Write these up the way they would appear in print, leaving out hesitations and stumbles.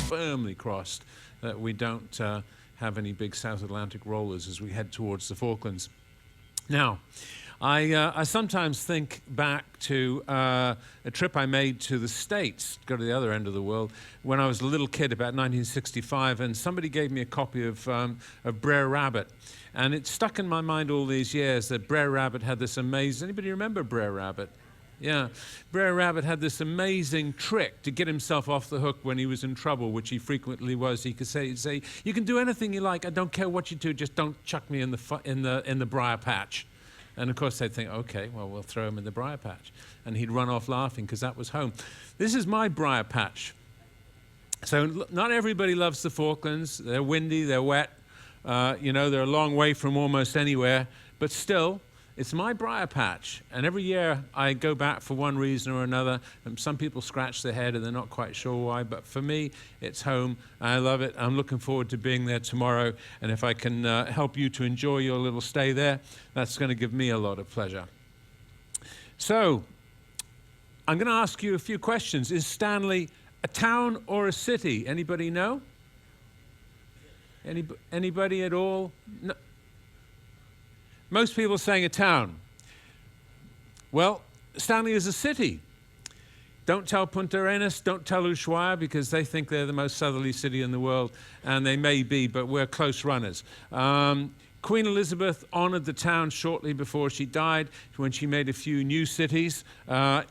firmly crossed that we don't have any big South Atlantic rollers as we head towards the Falklands. Now, I sometimes think back to a trip I made to the States, go to the other end of the world, when I was a little kid, about 1965, and somebody gave me a copy of Brer Rabbit. And it stuck in my mind all these years that Brer Rabbit had this amazing... Anybody remember Brer Rabbit? Yeah. Brer Rabbit had this amazing trick to get himself off the hook when he was in trouble, which he frequently was. He could say, "You can do anything you like. I don't care what you do. Just don't chuck me in the briar patch." And of course they'd think, "Okay, well, we'll throw him in the briar patch." And he'd run off laughing because that was home. This is my briar patch. So not everybody loves the Falklands. They're windy, they're wet. You know, they're a long way from almost anywhere. But still, it's my briar patch. And every year I go back for one reason or another. And some people scratch their head and they're not quite sure why. But for me, it's home. I love it. I'm looking forward to being there tomorrow. And if I can help you to enjoy your little stay there, that's going to give me a lot of pleasure. So I'm going to ask you a few questions. Is Stanley a town or a city? Anybody know? Anybody at all? No. Most people saying a town. Well, Stanley is a city. Don't tell Punta Arenas, don't tell Ushuaia, because they think they're the most southerly city in the world, and they may be, but we're close runners. Queen Elizabeth honored the town shortly before she died, when she made a few new cities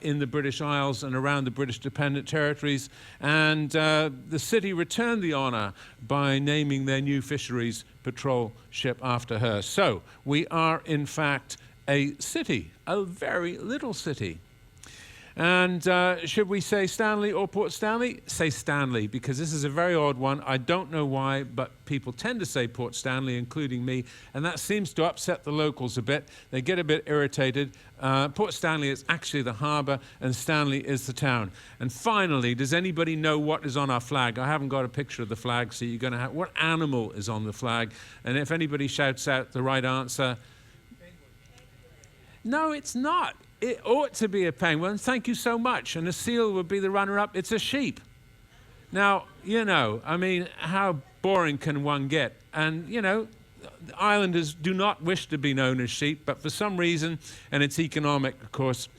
in the British Isles and around the British dependent territories. And the city returned the honor by naming their new fisheries patrol ship after her. So we are, in fact, a city, a very little city. And should we say Stanley or Port Stanley? Say Stanley, because this is a very odd one. I don't know why, but people tend to say Port Stanley, including me, and that seems to upset the locals a bit. They get a bit irritated. Port Stanley is actually the harbor, and Stanley is the town. And finally, does anybody know what is on our flag? I haven't got a picture of the flag, so you're going to have... What animal is on the flag? And if anybody shouts out the right answer... No, it's not. It ought to be a penguin. Thank you so much. And a seal would be the runner-up. It's a sheep. Now, you know, I mean, how boring can one get? And, you know, the islanders do not wish to be known as sheep, but for some reason, and it's economic, of course,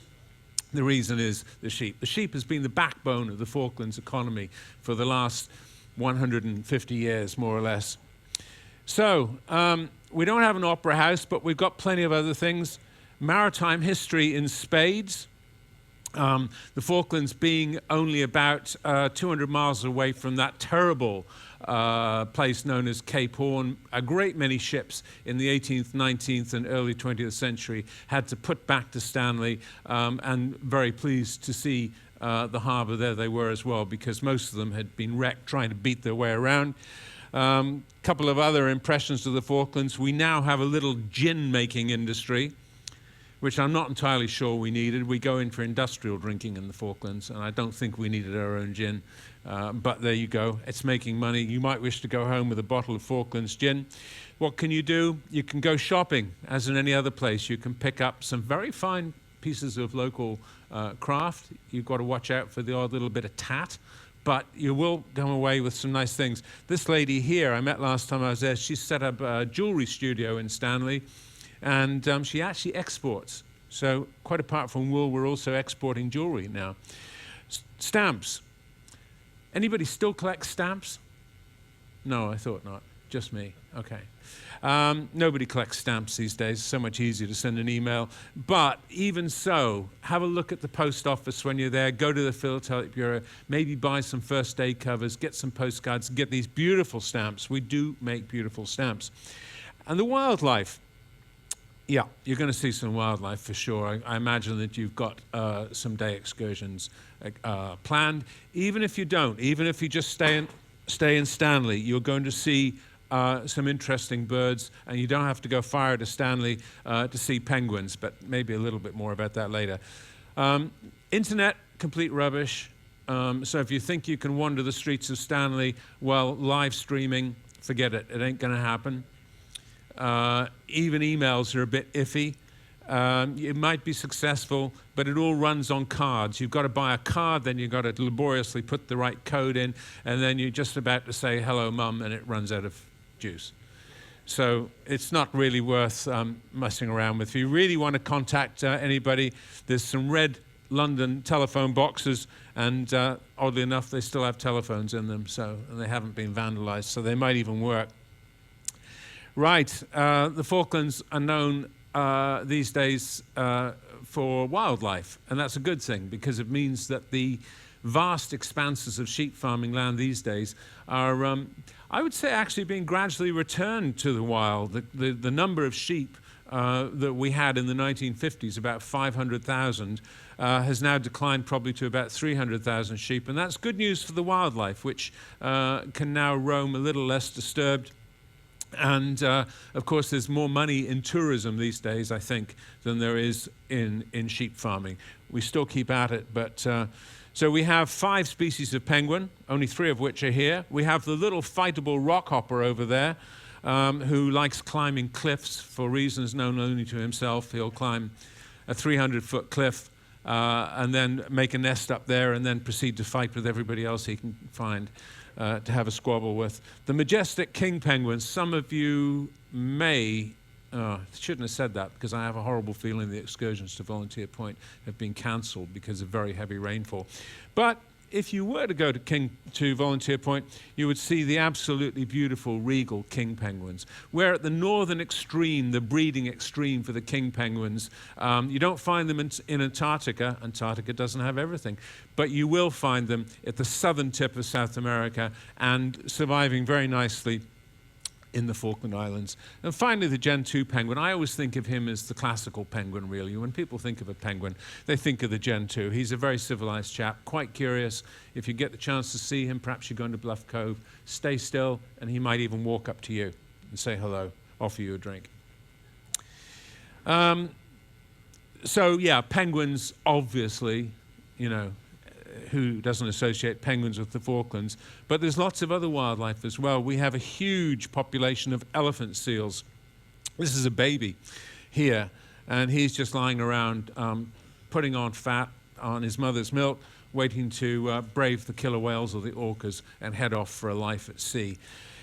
the reason is the sheep. The sheep has been the backbone of the Falklands economy for the last 150 years, more or less. So, we don't have an opera house, but we've got plenty of other things. Maritime history in spades. The Falklands being only about 200 miles away from that terrible place known as Cape Horn. A great many ships in the 18th, 19th, and early 20th century had to put back to Stanley, and very pleased to see the harbour there they were as well, because most of them had been wrecked trying to beat their way around. Couple of other impressions of the Falklands. We now have a little gin-making industry, which I'm not entirely sure we needed. We go in for industrial drinking in the Falklands, and I don't think we needed our own gin. But there you go. It's making money. You might wish to go home with a bottle of Falklands gin. What can you do? You can go shopping, as in any other place. You can pick up some very fine pieces of local craft. You've got to watch out for the odd little bit of tat, but you will come away with some nice things. This lady here, I met last time I was there, she set up a jewelry studio in Stanley, and she actually exports. So quite apart from wool, we're also exporting jewelry now. Stamps. Anybody still collect stamps? No, I thought not. Just me. Okay. Nobody collects stamps these days. It's so much easier to send an email. But even so, have a look at the post office when you're there. Go to the Philatelic Bureau. Maybe buy some first aid covers. Get some postcards. Get these beautiful stamps. We do make beautiful stamps. And the wildlife. Yeah, you're going to see some wildlife for sure. I imagine that you've got some day excursions planned. Even if you don't, even if you just stay in Stanley, you're going to see some interesting birds, and you don't have to go far to Stanley to see penguins, but maybe a little bit more about that later. Internet, complete rubbish. So if you think you can wander the streets of Stanley while live streaming, forget it. It ain't going to happen. Even emails are a bit iffy. It might be successful, but it all runs on cards. You've got to buy a card, then you've got to laboriously put the right code in, and then you're just about to say, hello, mum, and it runs out of juice. So it's not really worth messing around with. If you really want to contact anybody, there's some red London telephone boxes, and oddly enough, they still have telephones in them, and they haven't been vandalized, so they might even work. Right, the Falklands are known these days for wildlife, and that's a good thing because it means that the vast expanses of sheep farming land these days are, I would say, actually being gradually returned to the wild. The number of sheep that we had in the 1950s, about 500,000, has now declined probably to about 300,000 sheep, and that's good news for the wildlife, which can now roam a little less disturbed. And of course, there's more money in tourism these days, I think, than there is in sheep farming. We still keep at it, but so we have 5 species of penguin, only 3 of which are here. We have the little fightable rockhopper over there, who likes climbing cliffs for reasons known only to himself. He'll climb a 300-foot cliff and then make a nest up there and then proceed to fight with everybody else he can find to have a squabble with. The majestic king penguins, some of you may, shouldn't have said that because I have a horrible feeling the excursions to Volunteer Point have been cancelled because of very heavy rainfall. But if you were to go to Volunteer Point, you would see the absolutely beautiful regal king penguins. Where at the northern extreme, the breeding extreme for the king penguins, you don't find them in Antarctica. Antarctica doesn't have everything. But you will find them at the southern tip of South America and surviving very nicely in the Falkland Islands. And finally, the Gen 2 penguin. I always think of him as the classical penguin, really. When people think of a penguin, they think of the Gen 2. He's a very civilized chap, quite curious. If you get the chance to see him, perhaps you're going to Bluff Cove, stay still, and he might even walk up to you and say hello, offer you a drink. So, yeah, penguins, obviously, you know, who doesn't associate penguins with the Falklands, but there's lots of other wildlife as well. We have a huge population of elephant seals. This is a baby here, and he's just lying around putting on fat on his mother's milk, waiting to brave the killer whales or the orcas and head off for a life at sea.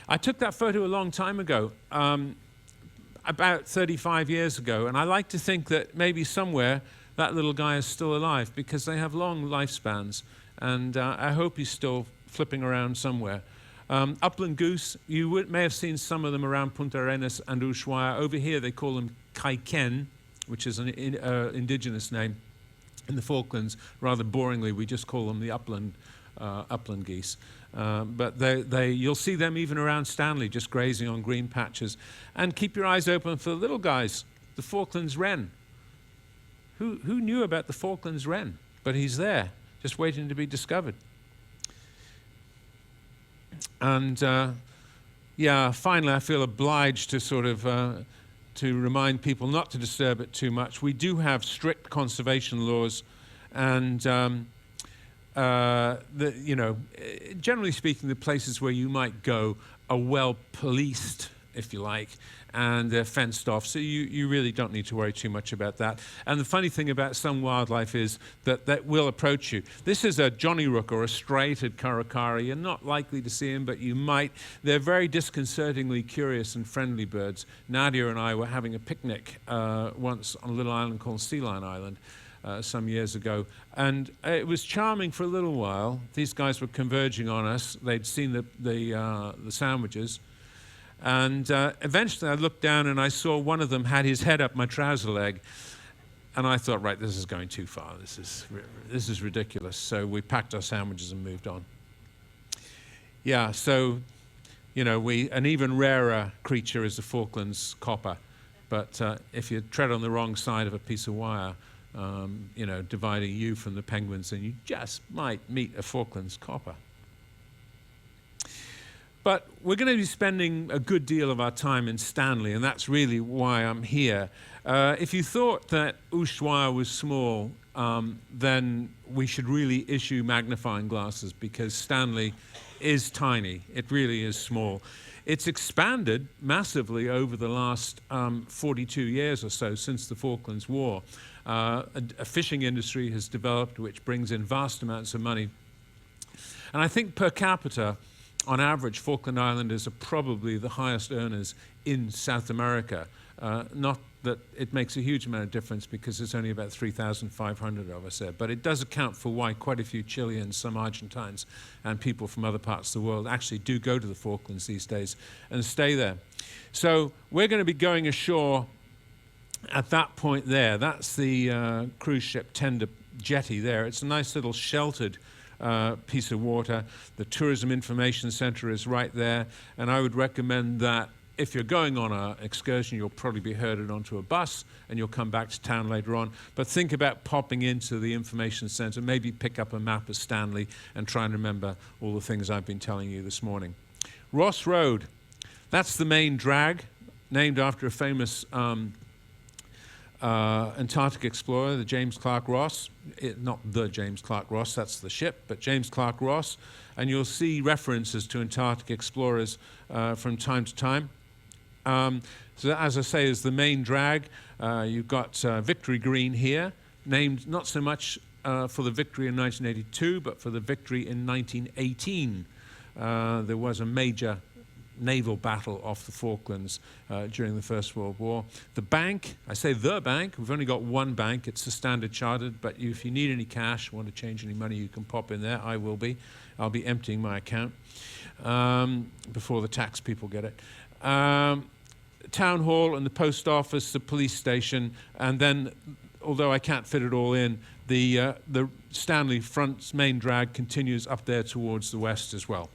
I took that photo a long time ago, about 35 years ago, and I like to think that maybe somewhere that little guy is still alive because they have long lifespans, and I hope he's still flipping around somewhere. Upland goose, you may have seen some of them around Punta Arenas and Ushuaia. Over here they call them kaiken, which is an indigenous name. In the Falklands, rather boringly, we just call them the upland geese. But you'll see them even around Stanley, just grazing on green patches. And keep your eyes open for the little guys, the Falklands wren. Who knew about the Falklands wren? But he's there, just waiting to be discovered. And yeah, finally, I feel obliged to sort of to remind people not to disturb it too much. We do have strict conservation laws, and you know, generally speaking, the places where you might go are well policed, if you like, and they're fenced off, so you really don't need to worry too much about that. And the funny thing about some wildlife is that will approach you. This is a Johnny Rook or a striated karakara. You're not likely to see them, but you might. They're very disconcertingly curious and friendly birds. Nadia and I were having a picnic once on a little island called Sea Lion Island some years ago, and it was charming for a little while. These guys were converging on us. They'd seen the sandwiches. And eventually I looked down and I saw one of them had his head up my trouser leg. And I thought, right, this is going too far. This is ridiculous. So we packed our sandwiches and moved on. Yeah, so, you know, an even rarer creature is the Falklands copper. But if you tread on the wrong side of a piece of wire, you know, dividing you from the penguins, then you just might meet a Falklands copper. But we're going to be spending a good deal of our time in Stanley, and that's really why I'm here. If you thought that Ushuaia was small, then we should really issue magnifying glasses because Stanley is tiny. It really is small. It's expanded massively over the last 42 years or so since the Falklands War. A fishing industry has developed which brings in vast amounts of money. And I think per capita, on average, Falkland Islanders are probably the highest earners in South America. Not that it makes a huge amount of difference because there's only about 3,500 of us there, but it does account for why quite a few Chileans, some Argentines, and people from other parts of the world actually do go to the Falklands these days and stay there. So we're going to be going ashore at that point there. That's the cruise ship tender jetty there. It's a nice little sheltered piece of water. The Tourism Information Center is right there, and I would recommend that if you're going on an excursion, you'll probably be herded onto a bus and you'll come back to town later on. But think about popping into the information center, maybe pick up a map of Stanley and try and remember all the things I've been telling you this morning. Ross Road, that's the main drag, named after a famous Antarctic explorer, the James Clark Ross. Not the James Clark Ross, that's the ship, but James Clark Ross. And you'll see references to Antarctic explorers from time to time. So that, as I say, is the main drag. You've got Victory Green here, named not so much for the victory in 1982, but for the victory in 1918. There was a major naval battle off the Falklands during the First World War. The bank, I say the bank, we've only got one bank, it's the Standard Chartered, but if you need any cash, want to change any money, you can pop in there. I will be. I'll be emptying my account before the tax people get it. Town Hall and the post office, the police station, and then, although I can't fit it all in, the Stanley front's main drag continues up there towards the west as well.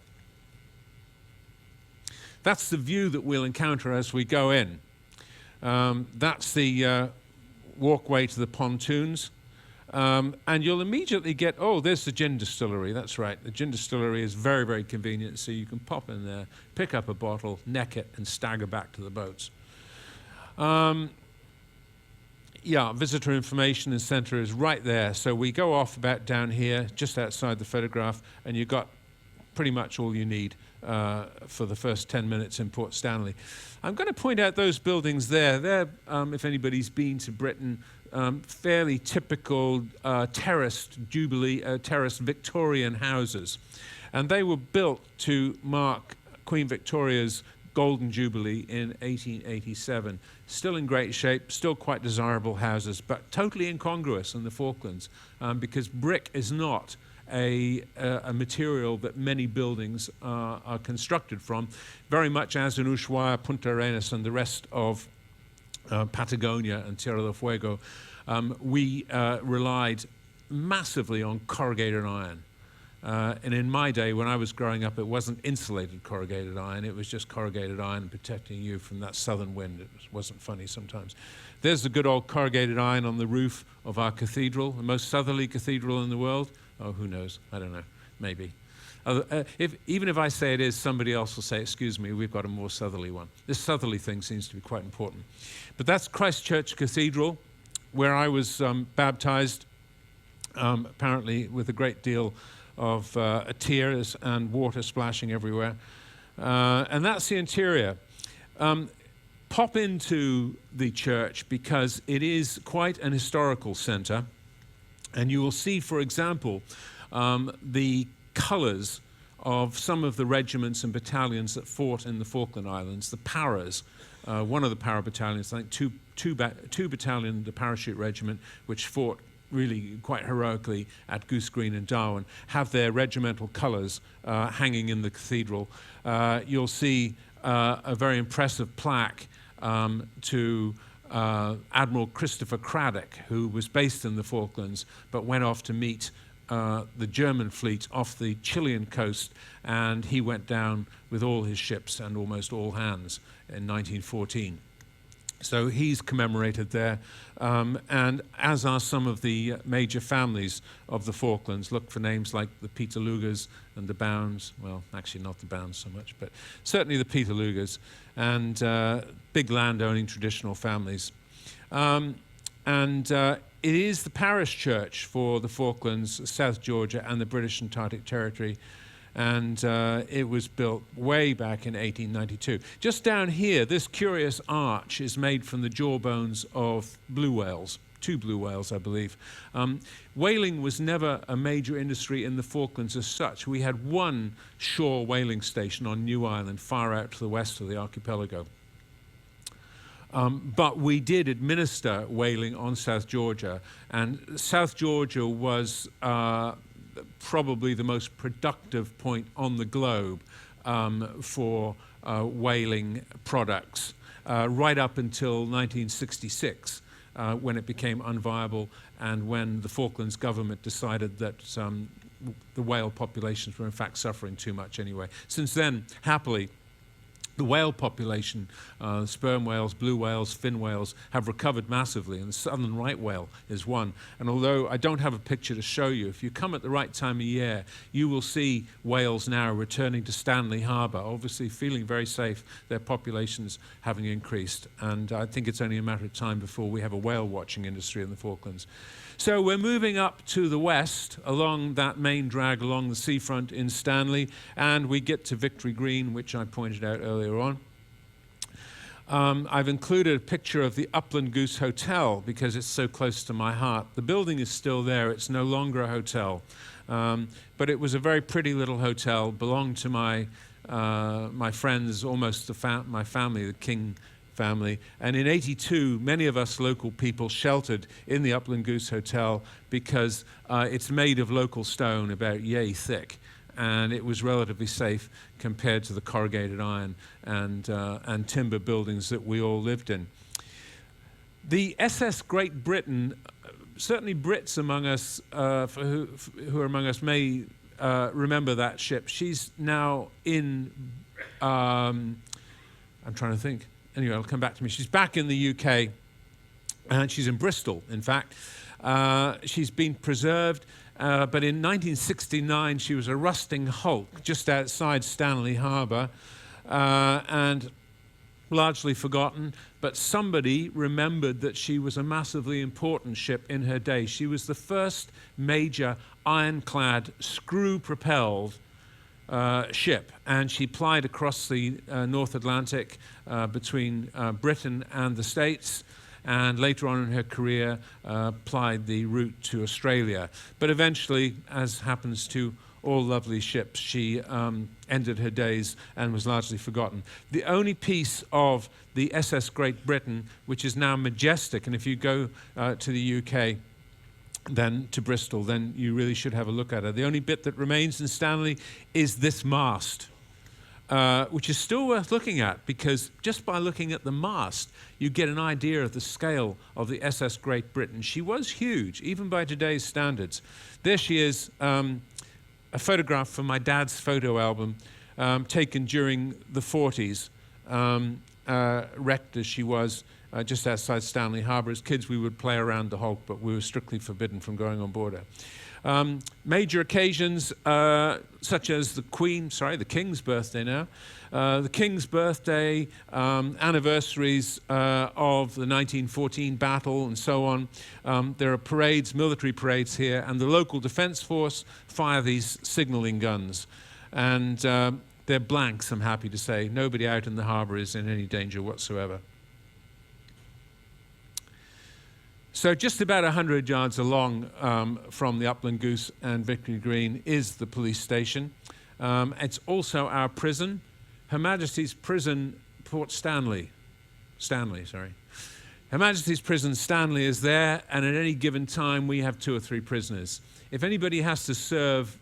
That's the view that we'll encounter as we go in. That's the walkway to the pontoons. And you'll immediately get, oh, there's the gin distillery. That's right. The gin distillery is very, very convenient, so you can pop in there, pick up a bottle, neck it, and stagger back to the boats. Yeah, visitor information and center is right there. So we go off about down here, just outside the photograph, and you've got pretty much all you need for the first 10 minutes in Port Stanley. I'm going to point out those buildings there. They're, if anybody's been to Britain, fairly typical terraced Victorian houses. And they were built to mark Queen Victoria's Golden Jubilee in 1887. Still in great shape, still quite desirable houses, but totally incongruous in the Falklands because brick is not a material that many buildings are constructed from, very much as in Ushuaia, Punta Arenas, and the rest of Patagonia and Tierra del Fuego. We relied massively on corrugated iron. And in my day, when I was growing up, it wasn't insulated corrugated iron. It was just corrugated iron protecting you from that southern wind. It wasn't funny sometimes. There's the good old corrugated iron on the roof of our cathedral, the most southerly cathedral in the world. Oh, who knows? I don't know. Maybe. Even if I say it is, somebody else will say, excuse me, we've got a more southerly one. This southerly thing seems to be quite important. But that's Christchurch Cathedral, where I was baptized, apparently with a great deal of tears and water splashing everywhere. And that's the interior. Pop into the church because it is quite an historical center. And you will see, for example, the colors of some of the regiments and battalions that fought in the Falkland Islands, the Paras. One of the Para battalions, I think two battalion, the Parachute Regiment, which fought really quite heroically at Goose Green and Darwin, have their regimental colours hanging in the cathedral. You'll see a very impressive plaque to Admiral Christopher Craddock, who was based in the Falklands but went off to meet the German fleet off the Chilean coast, and he went down with all his ships and almost all hands in 1914. So he's commemorated there, and as are some of the major families of the Falklands. Look for names like the Peterlugas and the Bounds. Well, actually not the Bounds so much, but certainly the Peterlugas, and big land-owning traditional families. It is the parish church for the Falklands, South Georgia, and the British Antarctic Territory. And it was built way back in 1892. Just down here, this curious arch is made from the jawbones of blue whales, 2 blue whales, I believe. Whaling was never a major industry in the Falklands as such. We had one shore whaling station on New Island, far out to the west of the archipelago. But we did administer whaling on South Georgia, and South Georgia was probably the most productive point on the globe for whaling products, right up until 1966, when it became unviable and when the Falklands government decided that the whale populations were in fact suffering too much anyway. Since then, happily, the whale population, sperm whales, blue whales, fin whales, have recovered massively, and the southern right whale is one. And although I don't have a picture to show you, if you come at the right time of year, you will see whales now returning to Stanley Harbour, obviously feeling very safe, their populations having increased. And I think it's only a matter of time before we have a whale watching industry in the Falklands. So we're moving up to the west along that main drag along the seafront in Stanley, and we get to Victory Green, which I pointed out earlier on. I've included a picture of the Upland Goose Hotel because it's so close to my heart. The building is still there. It's no longer a hotel, but it was a very pretty little hotel, belonged to my friends, almost my family, the King family. And in '82, many of us local people sheltered in the Upland Goose Hotel because it's made of local stone, about yay thick, and it was relatively safe compared to the corrugated iron and timber buildings that we all lived in. The SS Great Britain, certainly Brits among us who are among us may remember that ship. She's now in, I'm trying to think. Anyway, it'll come back to me. She's back in the UK, and she's in Bristol, in fact. She's been preserved, but in 1969 she was a rusting hulk just outside Stanley Harbour, and largely forgotten, but somebody remembered that she was a massively important ship in her day. She was the first major ironclad, screw-propelled ship, and she plied across the North Atlantic between Britain and the States, and later on in her career plied the route to Australia. But eventually, as happens to all lovely ships, she ended her days and was largely forgotten. The only piece of the SS Great Britain, which is now majestic, and if you go to the UK, then to Bristol, then you really should have a look at it. The only bit that remains in Stanley is this mast, which is still worth looking at, because just by looking at the mast, you get an idea of the scale of the SS Great Britain. She was huge, even by today's standards. There she is, a photograph from my dad's photo album, taken during the 40s, wrecked as she was, just outside Stanley Harbour. As kids, we would play around the hulk, but we were strictly forbidden from going on board her. Major occasions, such as the King's birthday now, the King's birthday, anniversaries of the 1914 battle, and so on. There are parades, military parades here, and the local defence force fire these signalling guns. And they're blanks, I'm happy to say. Nobody out in the harbour is in any danger whatsoever. So just about 100 yards along from the Upland Goose and Victory Green is the police station. It's also our prison, Her Majesty's Prison, Port Stanley. Her Majesty's Prison Stanley is there, and at any given time we have 2 or 3 prisoners. If anybody has to serve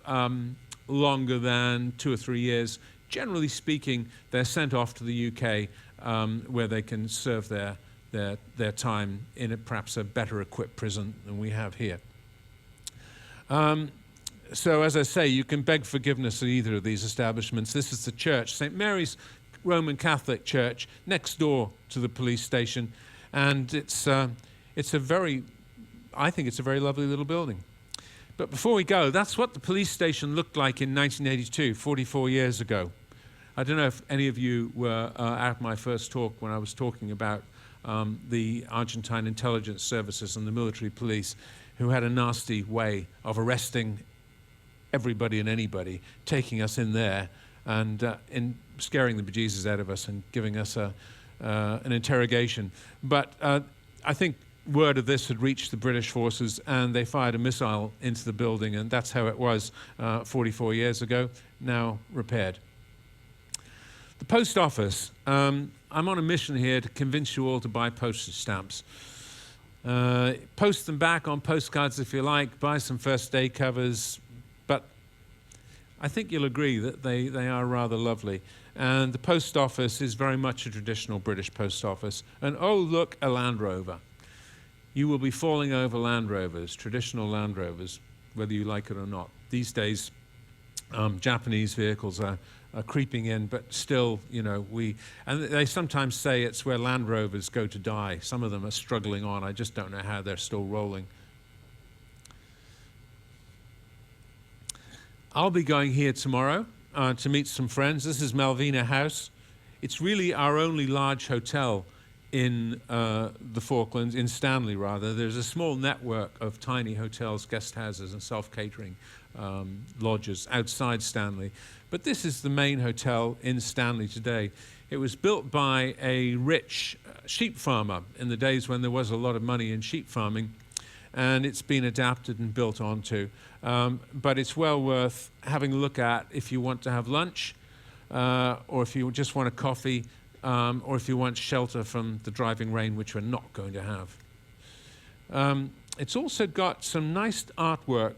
longer than 2 or 3 years, generally speaking, they're sent off to the UK where they can serve their time in perhaps a better equipped prison than we have here. So as I say, you can beg forgiveness at either of these establishments. This is the church, St. Mary's Roman Catholic Church, next door to the police station, and I think it's a very lovely little building. But before we go, that's what the police station looked like in 1982, 44 years ago. I don't know if any of you were at my first talk when I was talking about the Argentine intelligence services and the military police, who had a nasty way of arresting everybody and anybody taking us in there and in scaring the bejesus out of us and giving us an interrogation. But I think word of this had reached the British forces, and they fired a missile into the building, and that's how it was 44 years ago, now repaired. The post office. I'm on a mission here to convince you all to buy postage stamps. Post them back on postcards if you like, buy some first day covers, but I think you'll agree that they are rather lovely. And the post office is very much a traditional British post office. And oh, look, a Land Rover. You will be falling over Land Rovers, traditional Land Rovers, whether you like it or not. These days, Japanese vehicles are creeping in, but still, you know, and they sometimes say it's where Land Rovers go to die. Some of them are struggling on. I just don't know how they're still rolling. I'll be going here tomorrow to meet some friends. This is Malvina House. It's really our only large hotel in the Falklands, in Stanley rather. There's a small network of tiny hotels, guest houses and self-catering lodges outside Stanley. But this is the main hotel in Stanley today. It was built by a rich sheep farmer in the days when there was a lot of money in sheep farming, and it's been adapted and built onto. But it's well worth having a look at if you want to have lunch, or if you just want a coffee, or if you want shelter from the driving rain, which we're not going to have. It's also got some nice artwork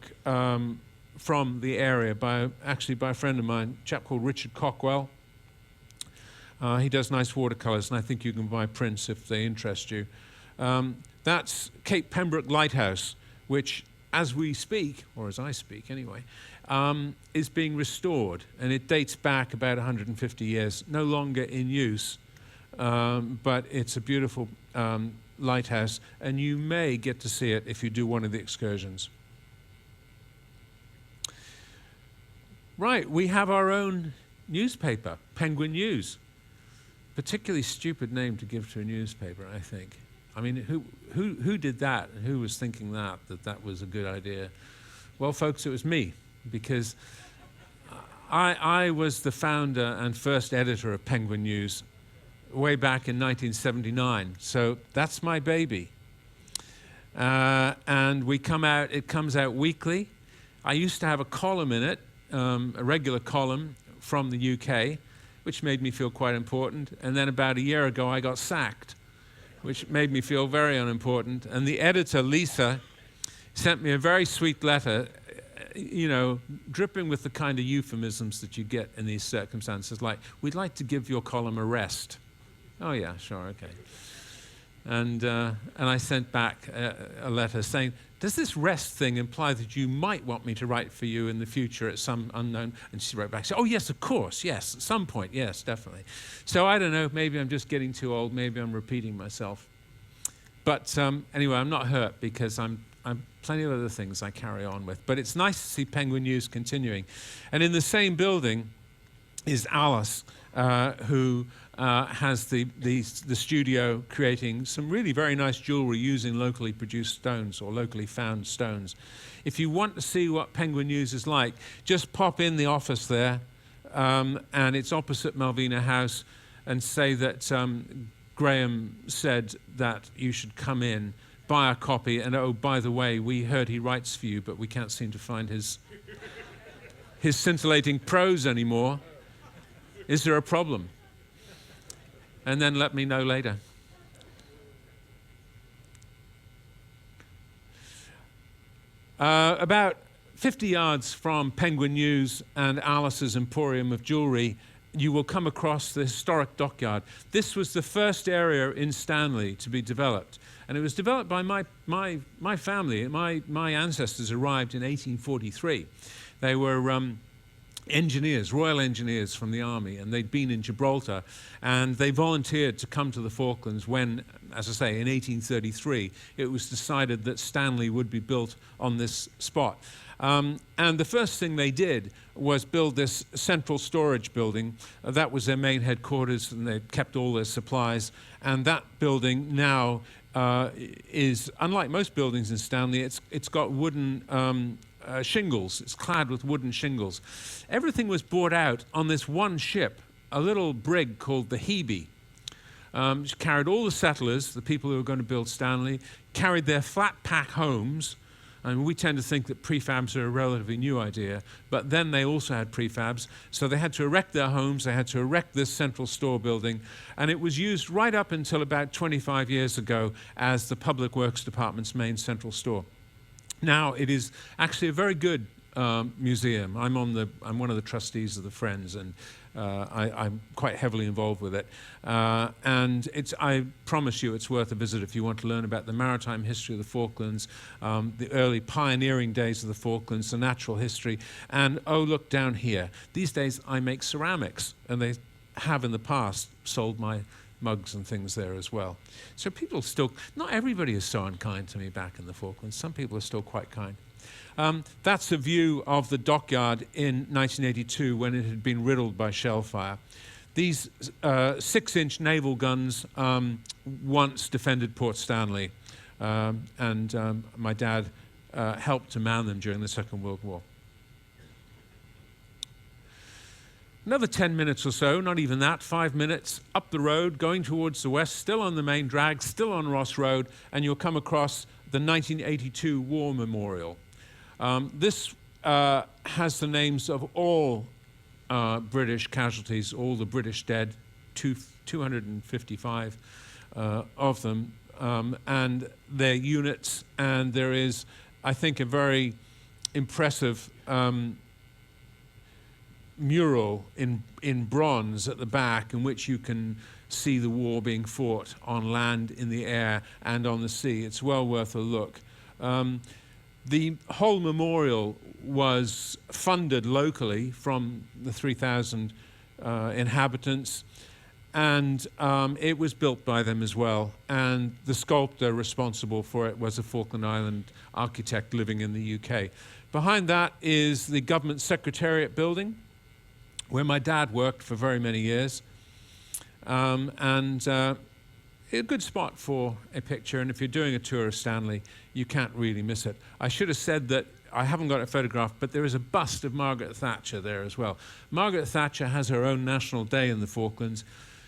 from the area by a friend of mine, a chap called Richard Cockwell. He does nice watercolors, and I think you can buy prints if they interest you. That's Cape Pembroke Lighthouse, which, as we speak, or as I speak anyway, is being restored, and it dates back about 150 years, no longer in use, but it's a beautiful lighthouse, and you may get to see it if you do one of the excursions. Right, we have our own newspaper, Penguin News. Particularly stupid name to give to a newspaper, I think. I mean, who did that? Who was thinking that was a good idea? Well, folks, it was me, because I was the founder and first editor of Penguin News way back in 1979. So that's my baby. And it comes out weekly. I used to have a column in it, a regular column from the UK, which made me feel quite important. And then about a year ago, I got sacked, which made me feel very unimportant. And the editor, Lisa, sent me a very sweet letter, you know, dripping with the kind of euphemisms that you get in these circumstances, like, we'd like to give your column a rest. Oh, yeah, sure, okay. And I sent back a letter saying, does this rest thing imply that you might want me to write for you in the future at some unknown? And she wrote back, said, oh, yes, of course, yes, at some point, yes, definitely. So I don't know, maybe I'm just getting too old, maybe I'm repeating myself. But anyway, I'm not hurt, because I'm plenty of other things I carry on with. But it's nice to see Penguin News continuing. And in the same building is Alice, who has the studio creating some really very nice jewelry using locally produced stones or locally found stones. If you want to see what Penguin News is like, just pop in the office there, and it's opposite Malvina House, and say that Graham said that you should come in, buy a copy, and oh, by the way, we heard he writes for you, but we can't seem to find his scintillating prose anymore. Is there a problem? And then let me know later. About 50 yards from Penguin News and Alice's Emporium of Jewelry, you will come across the historic dockyard. This was the first area in Stanley to be developed. And it was developed by my family. My ancestors arrived in 1843. They were engineers, royal engineers from the army, and they'd been in Gibraltar, and they volunteered to come to the Falklands when, as I say, in 1833, it was decided that Stanley would be built on this spot. And the first thing they did was build this central storage building. That was their main headquarters, and they kept all their supplies. And that building now is, unlike most buildings in Stanley, it's got wooden shingles. It's clad with wooden shingles. Everything was brought out on this one ship, a little brig called the Hebe. She carried all the settlers, the people who were going to build Stanley, carried their flat pack homes. And we tend to think that prefabs are a relatively new idea, but then they also had prefabs. So they had to erect their homes, they had to erect this central store building, and it was used right up until about 25 years ago as the Public Works Department's main central store. Now it is actually a very good museum. I'm one of the trustees of the Friends, and I'm quite heavily involved with it. And I promise you it's worth a visit if you want to learn about the maritime history of the Falklands, the early pioneering days of the Falklands, the natural history. And oh, look down here. These days I make ceramics, and they have in the past sold my mugs and things there as well. So people still, not everybody is so unkind to me back in the Falklands. Some people are still quite kind. That's a view of the dockyard in 1982 when it had been riddled by shell fire. These 6-inch naval guns once defended Port Stanley, and my dad helped to man them during the Second World War. Another 10 minutes or so, not even that, 5 minutes, up the road, going towards the west, still on the main drag, still on Ross Road, and you'll come across the 1982 War Memorial. This has the names of all British casualties, all the British dead, 255 of them, and their units, and there is, I think, a very impressive mural in bronze at the back in which you can see the war being fought on land, in the air, and on the sea. It's well worth a look. The whole memorial was funded locally from the 3,000 inhabitants, and it was built by them as well. And the sculptor responsible for it was a Falkland Island architect living in the UK. Behind that is the government secretariat building, where my dad worked for very many years. A good spot for a picture, and if you're doing a tour of Stanley, you can't really miss it. I should have said that I haven't got a photograph, but there is a bust of Margaret Thatcher there as well. Margaret Thatcher has her own national day in the Falklands.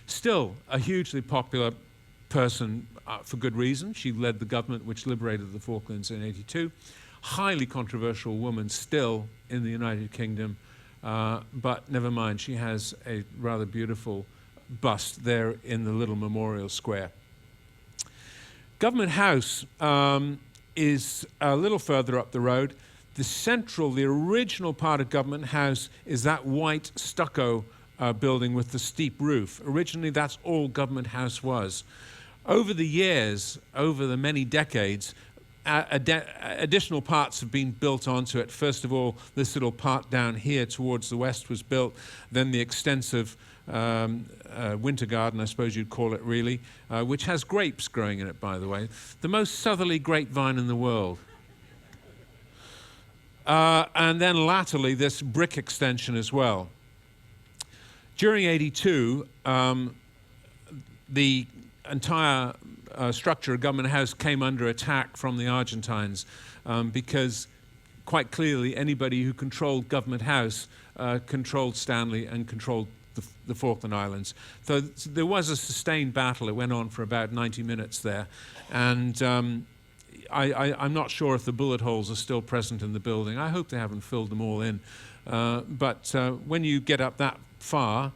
Still a hugely popular person for good reason. She led the government which liberated the Falklands in '82. Highly controversial woman still in the United Kingdom, but never mind, she has a rather beautiful bust there in the little memorial square. Government House is a little further up the road. The original part of Government House is that white stucco building with the steep roof. Originally, that's all Government House was. Over the years, over the many decades, additional parts have been built onto it. First of all, this little part down here towards the west was built, then the extensive winter garden, I suppose you'd call it really, which has grapes growing in it, by the way. The most southerly grapevine in the world. And then latterly, this brick extension as well. During '82, the entire structure of Government House came under attack from the Argentines because quite clearly anybody who controlled Government House controlled Stanley and controlled the Falkland Islands. So there was a sustained battle. It went on for about 90 minutes there. And I'm not sure if the bullet holes are still present in the building. I hope they haven't filled them all in. But when you get up that far,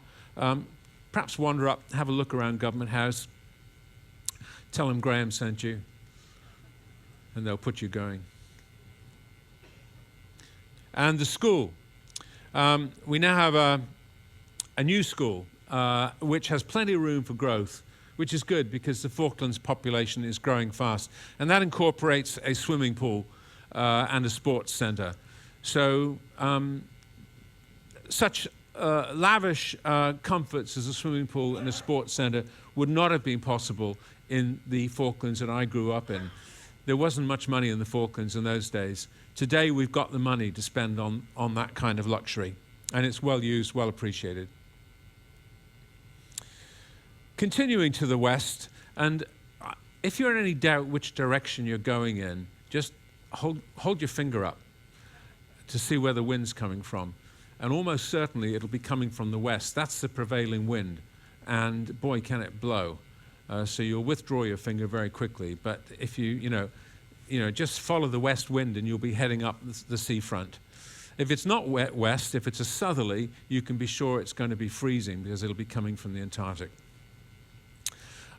perhaps wander up, have a look around Government House, tell them Graham sent you, and they'll put you going. And the school. We now have a new school, which has plenty of room for growth, which is good because the Falklands population is growing fast. And that incorporates a swimming pool and a sports centre. So such lavish comforts as a swimming pool and a sports centre would not have been possible in the Falklands that I grew up in. There wasn't much money in the Falklands in those days. Today we've got the money to spend on that kind of luxury, and it's well used, well appreciated. Continuing to the west, and if you're in any doubt which direction you're going in, just hold your finger up. to see where the wind's coming from. And almost certainly it'll be coming from the west. That's the prevailing wind. And boy, can it blow. So you'll withdraw your finger very quickly. But if you just follow the west wind and you'll be heading up the seafront. If it's not west, if it's a southerly, you can be sure it's going to be freezing because it'll be coming from the Antarctic.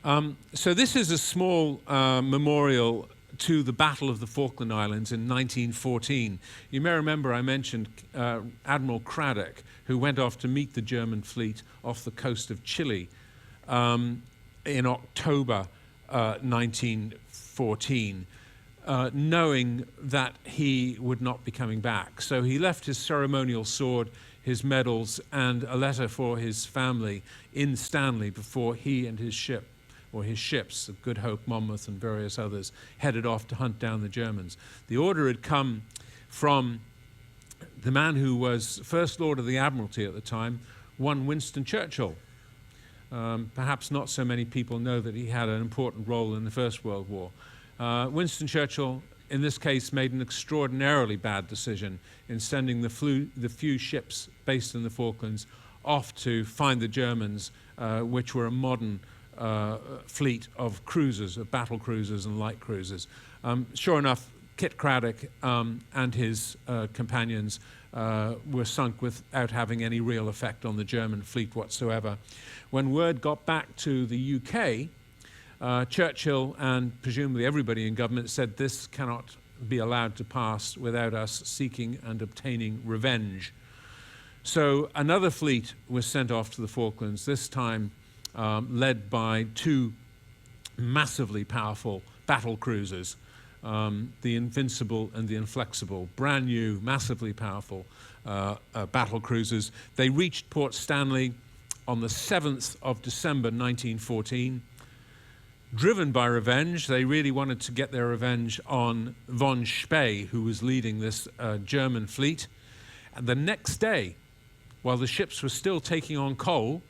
So this is a small memorial to the Battle of the Falkland Islands in 1914. You may remember I mentioned Admiral Craddock, who went off to meet the German fleet off the coast of Chile in October 1914, knowing that he would not be coming back. So he left his ceremonial sword, his medals, and a letter for his family in Stanley before he and his ship, or his ships, the Good Hope, Monmouth, and various others, headed off to hunt down the Germans. The order had come from the man who was First Lord of the Admiralty at the time, one Winston Churchill. Perhaps not so many people know that he had an important role in the First World War. Winston Churchill, in this case, made an extraordinarily bad decision in sending the few ships based in the Falklands off to find the Germans, which were a modern fleet of cruisers, of battle cruisers and light cruisers. Sure enough, Kit Craddock and his companions were sunk without having any real effect on the German fleet whatsoever. When word got back to the UK, Churchill and presumably everybody in government said this cannot be allowed to pass without us seeking and obtaining revenge. So another fleet was sent off to the Falklands, this time led by two massively powerful battle cruisers, the Invincible and the Inflexible, brand new, massively powerful battle cruisers. They reached Port Stanley on the 7th of December 1914. Driven by revenge, they really wanted to get their revenge on von Spee, who was leading this German fleet. And the next day, while the ships were still taking on coal,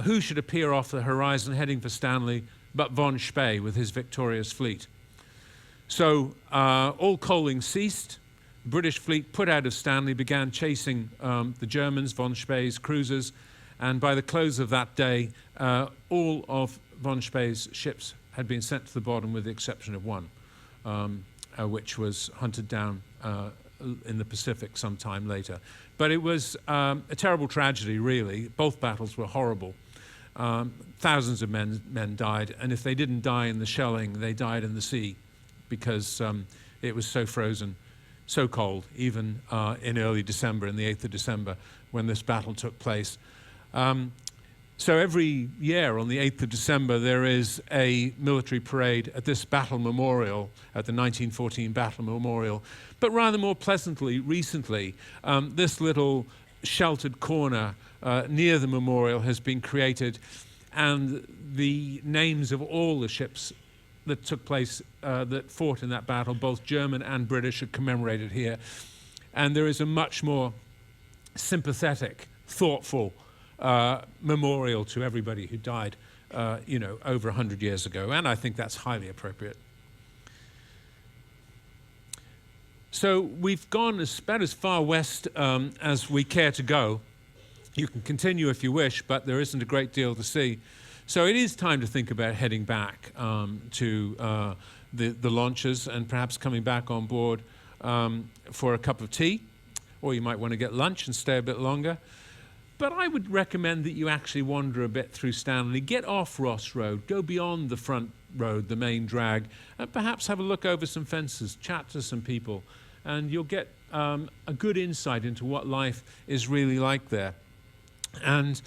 who should appear off the horizon heading for Stanley but von Spee with his victorious fleet? So all coaling ceased. The British fleet put out of Stanley, began chasing the Germans, von Spee's cruisers, and by the close of that day, all of von Spee's ships had been sent to the bottom with the exception of one, which was hunted down in the Pacific some time later. But it was a terrible tragedy, really. Both battles were horrible. Thousands of men died, and if they didn't die in the shelling, they died in the sea because it was so frozen, so cold, even in early December, in the 8th of December, when this battle took place. So every year on the 8th of December, there is a military parade at this battle memorial, at the 1914 battle memorial. But rather more pleasantly, recently, this little sheltered corner near the memorial has been created, and the names of all the ships that took place, that fought in that battle, both German and British, are commemorated here. And there is a much more sympathetic, thoughtful memorial to everybody who died, over 100 years ago, and I think that's highly appropriate. So we've gone about as far west as we care to go. You can continue if you wish, but there isn't a great deal to see. So it is time to think about heading back to the launches and perhaps coming back on board for a cup of tea, or you might want to get lunch and stay a bit longer. But I would recommend that you actually wander a bit through Stanley, get off Ross Road, go beyond the front road, the main drag, and perhaps have a look over some fences, chat to some people, and you'll get a good insight into what life is really like there. And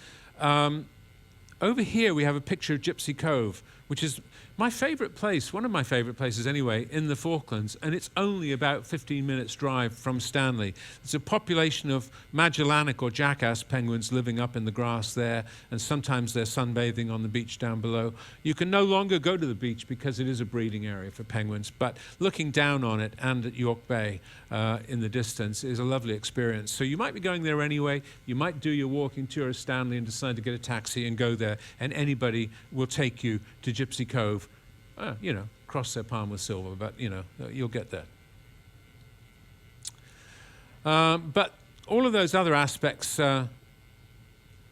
over here we have a picture of Gypsy Cove, which is my favorite place, one of my favorite places anyway, in the Falklands, and it's only about 15 minutes drive from Stanley. There's a population of Magellanic or jackass penguins living up in the grass there, and sometimes they're sunbathing on the beach down below. You can no longer go to the beach because it is a breeding area for penguins, but looking down on it and at York Bay in the distance is a lovely experience. So you might be going there anyway. You might do your walking tour of Stanley and decide to get a taxi and go there, and anybody will take you to Gypsy Cove. Cross their palm with silver, but, you'll get there. But all of those other aspects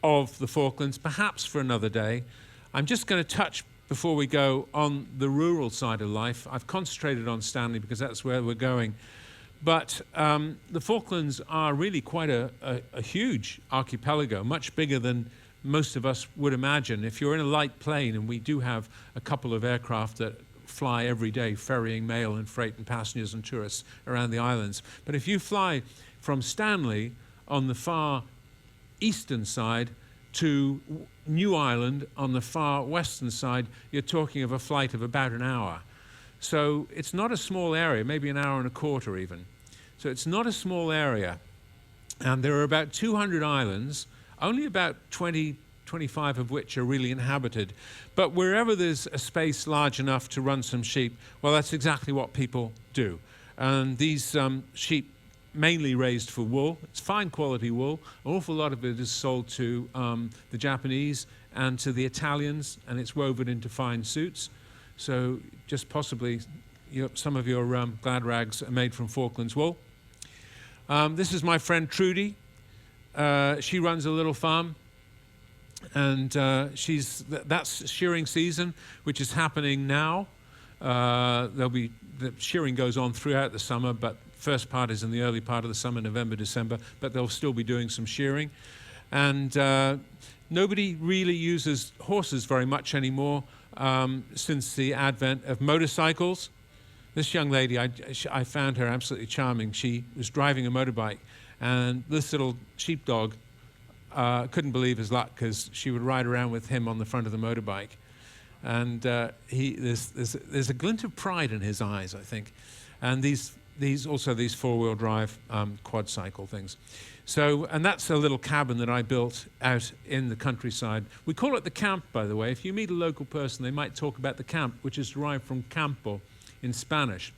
of the Falklands, perhaps for another day. I'm just going to touch, before we go, on the rural side of life. I've concentrated on Stanley because that's where we're going. But the Falklands are really quite a huge archipelago, much bigger than most of us would imagine. If you're in a light plane, and we do have a couple of aircraft that fly every day, ferrying mail and freight and passengers and tourists around the islands. But if you fly from Stanley on the far eastern side to New Island on the far western side, you're talking of a flight of about an hour. So it's not a small area, maybe an hour and a quarter even. So it's not a small area. And there are about 200 islands, only about 25 of which are really inhabited. But wherever there's a space large enough to run some sheep, well, that's exactly what people do. And these sheep mainly raised for wool. It's fine quality wool. An awful lot of it is sold to the Japanese and to the Italians, and it's woven into fine suits. So just possibly some of your glad rags are made from Falklands wool. This is my friend Trudy. She runs a little farm, and that's shearing season, which is happening now. The shearing goes on throughout the summer, but first part is in the early part of the summer, November, December, but they'll still be doing some shearing. And nobody really uses horses very much anymore since the advent of motorcycles. This young lady, I found her absolutely charming. She was driving a motorbike, and this little sheepdog couldn't believe his luck because she would ride around with him on the front of the motorbike. And there's a glint of pride in his eyes, I think. And these four-wheel drive quad cycle things. So, and that's a little cabin that I built out in the countryside. We call it the camp, by the way. If you meet a local person, they might talk about the camp, which is derived from campo in Spanish.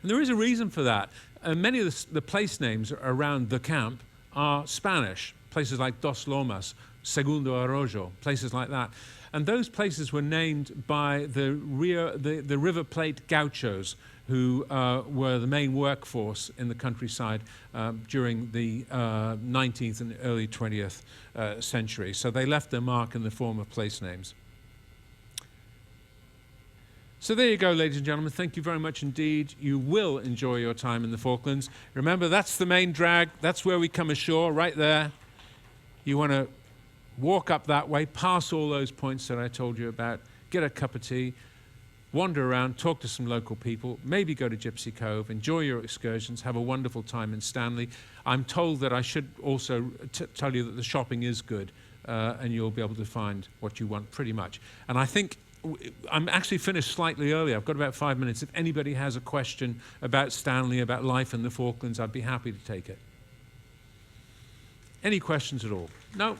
And there is a reason for that. Many of the place names around the camp are Spanish. Places like Dos Lomas, Segundo Arroyo, places like that. And those places were named by the River Plate gauchos, who were the main workforce in the countryside during the 19th and early 20th century. So they left their mark in the form of place names. So there you go, ladies and gentlemen. Thank you very much indeed. You will enjoy your time in the Falklands. Remember, that's the main drag. That's where we come ashore, right there. You want to walk up that way, pass all those points that I told you about, get a cup of tea, wander around, talk to some local people, maybe go to Gypsy Cove, enjoy your excursions, have a wonderful time in Stanley. I'm told that I should also tell you that the shopping is good, and you'll be able to find what you want pretty much. And I think I'm actually finished slightly early. I've got about 5 minutes. If anybody has a question about Stanley, about life in the Falklands, I'd be happy to take it. Any questions at all? No?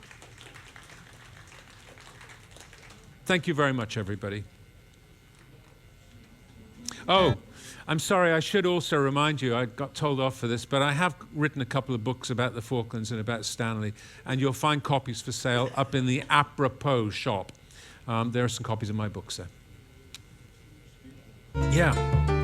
Thank you very much, everybody. Oh, I'm sorry, I should also remind you, I got told off for this, but I have written a couple of books about the Falklands and about Stanley, and you'll find copies for sale up in the Apropos shop. There are some copies of my books there. Yeah.